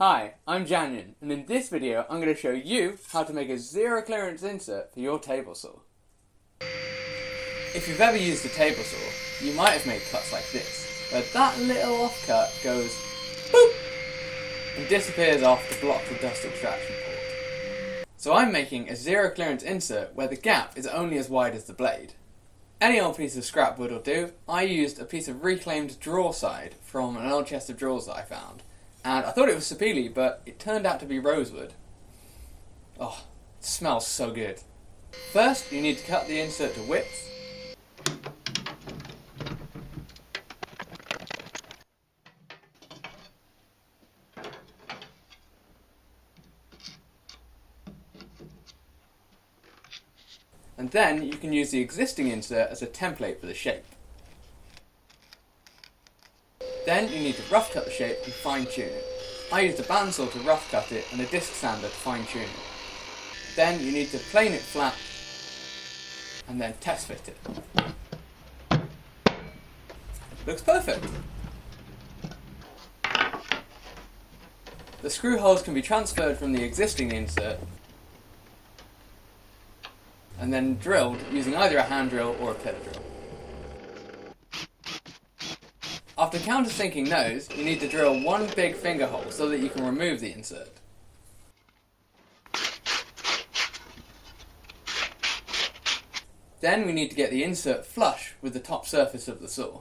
Hi, I'm Janyan, and in this video I'm going to show you how to make a zero clearance insert for your table saw. If you've ever used a table saw, you might have made cuts like this, where that little offcut goes boop and disappears off to block the dust extraction port. So I'm making a zero clearance insert where the gap is only as wide as the blade. Any old piece of scrap wood will do. I used a piece of reclaimed drawer side from an old chest of drawers that I found. And I thought it was sapele, but it turned out to be rosewood. Oh, it smells so good. First, you need to cut the insert to width. And then you can use the existing insert as a template for the shape. Then you need to rough cut the shape and fine tune it. I used a bandsaw to rough cut it and a disc sander to fine tune it. Then you need to plane it flat and then test fit it. Looks perfect! The screw holes can be transferred from the existing insert and then drilled using either a hand drill or a pillar drill. After countersinking those, you need to drill one big finger hole so that you can remove the insert. Then we need to get the insert flush with the top surface of the saw.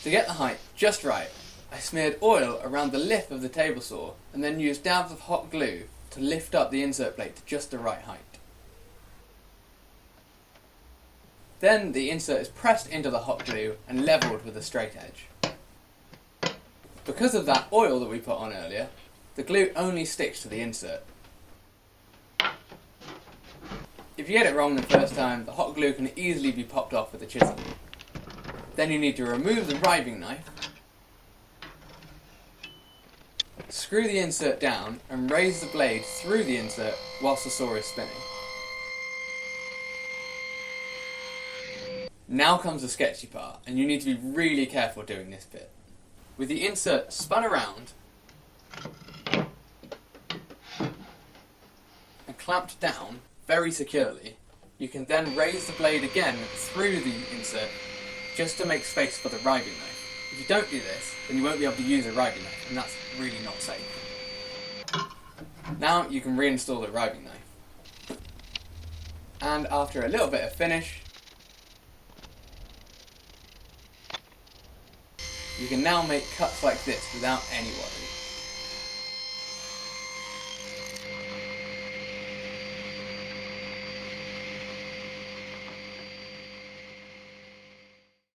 To get the height just right, I smeared oil around the lip of the table saw and then used dabs of hot glue to lift up the insert plate to just the right height. Then the insert is pressed into the hot glue and levelled with a straight edge. Because of that oil that we put on earlier, the glue only sticks to the insert. If you get it wrong the first time, the hot glue can easily be popped off with a chisel. Then you need to remove the riving knife, screw the insert down and raise the blade through the insert whilst the saw is spinning. Now comes the sketchy part, and you need to be really careful doing this bit. With the insert spun around and clamped down very securely, you can then raise the blade again through the insert just to make space for the riving knife. If you don't do this, then you won't be able to use a riving knife, and that's really not safe. Now you can reinstall the riving knife. And after a little bit of finish, you can now make cuts like this without any worry.